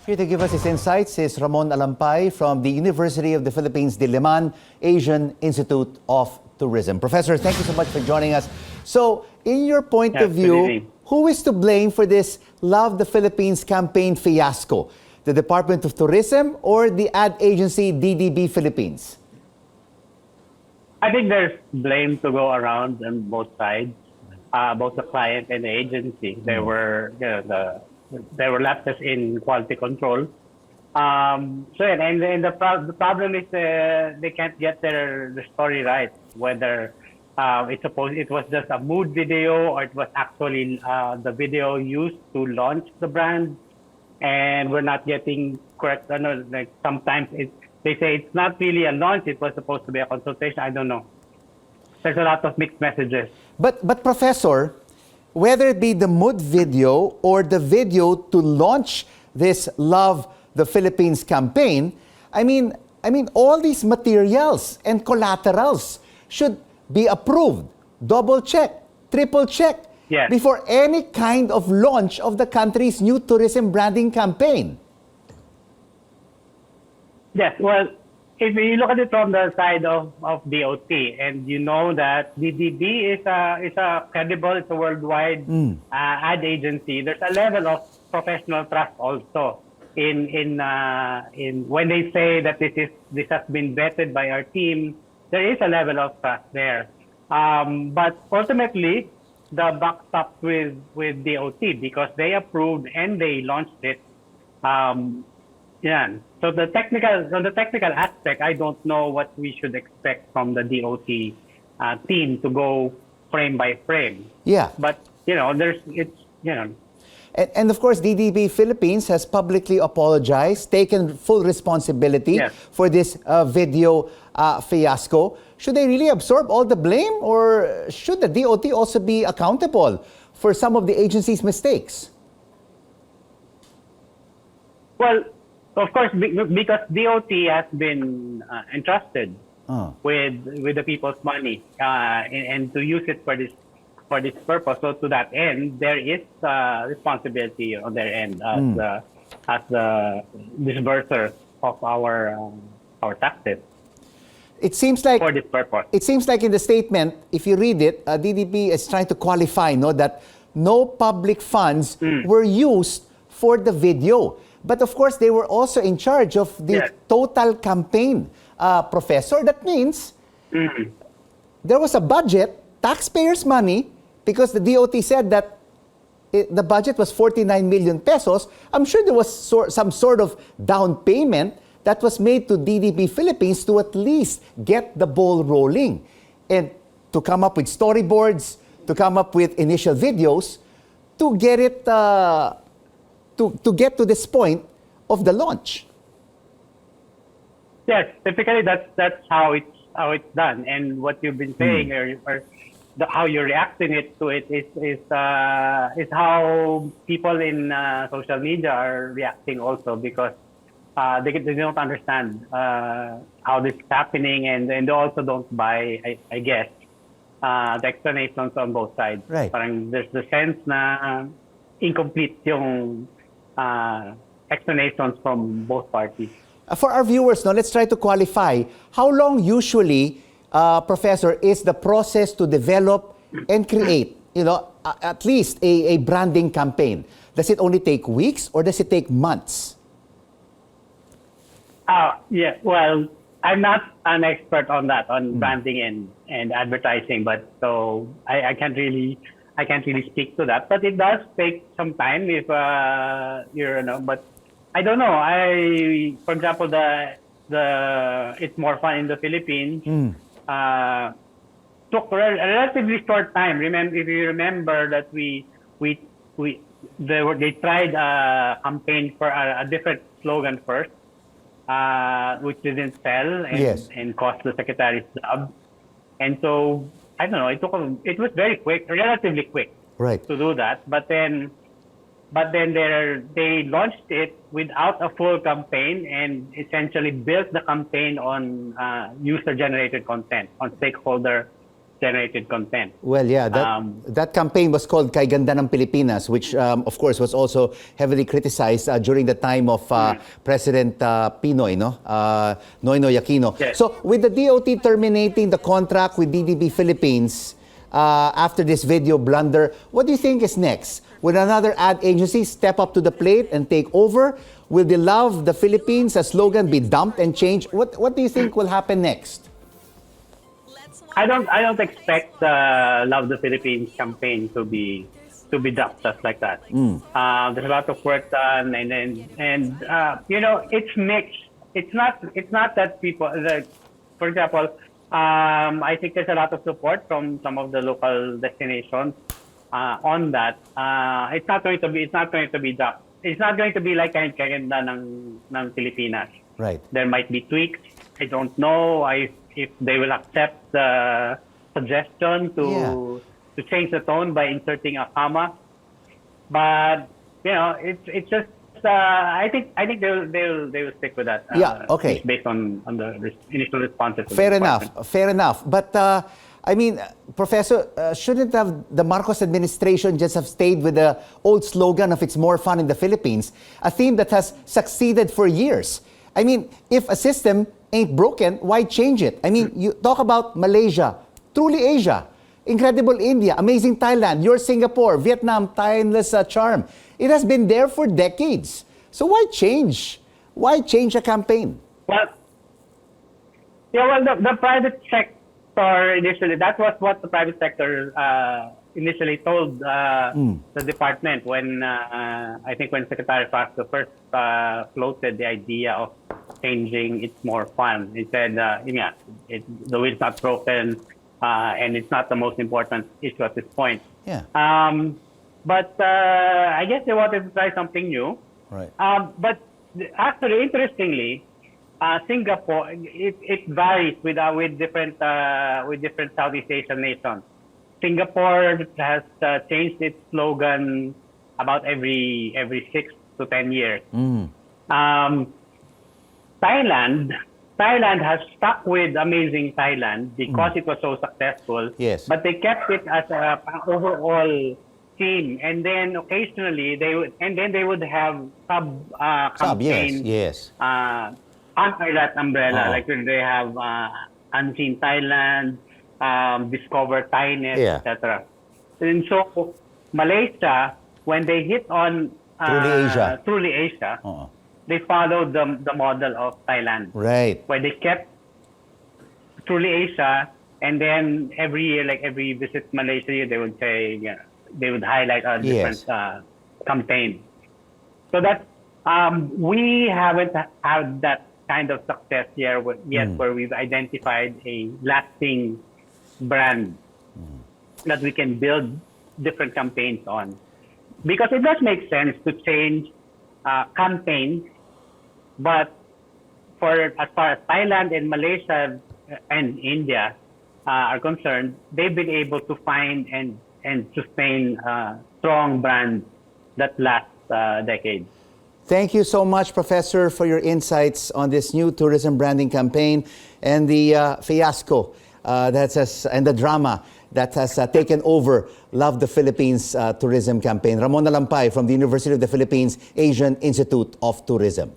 Here to give us his insights is Ramon Alampay from the University of the Philippines, Diliman Asian Institute of Tourism. Professor, thank you so much for joining us. So, in your point of view, who is to blame for this Love the Philippines campaign fiasco? The Department of Tourism or the ad agency DDB Philippines? I think there's blame to go around on both sides, both the client and the agency. There were, there were lapses in quality control. And the problem is they can't get the story right. Whether it was just a mood video or it was actually the video used to launch the brand, and we're not getting correct. I know, like sometimes they say it's not really a launch; it was supposed to be a consultation. I don't know. There's a lot of mixed messages. But Professor, whether it be the mood video or the video to launch this Love the Philippines campaign, I mean all these materials and collaterals should be approved, double check, triple check, yes, before any kind of launch of the country's new tourism branding campaign. Yes, well, if you look at it from the side of DOT, and you know that DDB is a credible, it's a worldwide ad agency. There's a level of professional trust also in when they say that this has been vetted by our team. There is a level of trust there, but ultimately the buck stops with DOT because they approved and they launched it. Yeah. So on the technical aspect, I don't know what we should expect from the DOT team to go frame by frame. Yeah. But And of course, DDB Philippines has publicly apologized, taken full responsibility for this video fiasco. Should they really absorb all the blame, or should the DOT also be accountable for some of the agency's mistakes? Well, of course, because DOT has been entrusted with the people's money and to use it for this purpose. So to that end, there is responsibility on their end as the disburser of our taxes. It seems like for this purpose. It seems like in the statement, if you read it, DDB is trying to qualify, that no public funds were used for the video. But of course, they were also in charge of the total campaign, Professor. That means there was a budget, taxpayers' money, because the DOT said that the budget was 49 million pesos. I'm sure there was some sort of down payment that was made to DDB Philippines to at least get the ball rolling and to come up with storyboards, to come up with initial videos, to get it to get to this point of the launch. Yes, typically that's how it's done. And what you've been saying or how you're reacting to it is how people in social media are reacting also, because they don't understand how this is happening, and they also don't buy, I guess, the explanations on both sides. Right. Parang there's the sense na incomplete yung explanations from both parties. For our viewers, let's try to qualify. How long usually, Professor, is the process to develop and create, at least a branding campaign? Does it only take weeks or does it take months? Yeah, well, I'm not an expert on that, on branding and advertising, but so I can't really speak to that. But it does take some time if but I don't know. For example, the It's More Fun in the Philippines took a relatively short time. If you remember that they tried a campaign for a different slogan first, which didn't sell and cost the secretary's job. And so I don't know. It was very quick, relatively quick, to do that. But then they launched it without a full campaign and essentially built the campaign on user-generated content, on stakeholder generated content. Well, yeah, that campaign was called Kay Ganda ng Pilipinas, which, of course, was also heavily criticized during the time of President Pinoy, no? Noynoy Aquino. Yes. So, with the DOT terminating the contract with DDP Philippines after this video blunder, what do you think is next? Will another ad agency step up to the plate and take over? Will the Love the Philippines slogan be dumped and changed? What do you think will happen next? I don't expect the Love the Philippines campaign to be dropped just like that. There's a lot of work done, and you know, it's mixed. It's not that people, for example, I think there's a lot of support from some of the local destinations on that. It's not going to be dropped. It's not going to be like Kay Ganda ng Pilipinas. Right. There might be tweaks. I don't know if they will accept the suggestion to change the tone by inserting a comma. But you know, it's just I think they will stick with that. Okay. Based on the initial responses. Fair enough. But I mean, Professor, shouldn't have the Marcos administration just have stayed with the old slogan of "It's more fun in the Philippines," a theme that has succeeded for years? I mean, if a system ain't broken, why change it? I mean, you talk about Malaysia, truly Asia, incredible India, amazing Thailand, your Singapore, Vietnam, timeless charm. It has been there for decades. So why change? Why change a campaign? Well, the private sector initially, that was what the private sector initially told the department when I think when Secretary Fasco first floated the idea of changing "It's more fun." He said, the wheel's not broken, and it's not the most important issue at this point. Yeah. But I guess they wanted to try something new. Right. But actually, interestingly, Singapore, it varies with different Southeast Asian nations. Singapore has changed its slogan about every 6 to 10 years. Thailand has stuck with Amazing Thailand because it was so successful. Yes. But they kept it as an overall theme, and then occasionally they would have campaigns. Yes. Under that umbrella, like when they have Unseen Thailand, Discover Thailand, etc. And so Malaysia, when they hit on Truly Asia, they followed the model of Thailand, right? Where they kept Truly Asia, and then every year, like every visit Malaysia, they would say, they would highlight a different campaign. So that we haven't had that kind of success yet, where we've identified a lasting brand that we can build different campaigns on. Because it does make sense to change campaigns, but as far as Thailand and Malaysia and India are concerned, they've been able to find and sustain strong brands that last decades. Thank you so much, Professor, for your insights on this new tourism branding campaign and the fiasco and the drama that has taken over Love the Philippines tourism campaign. Ramon Alampay from the University of the Philippines Asian Institute of Tourism.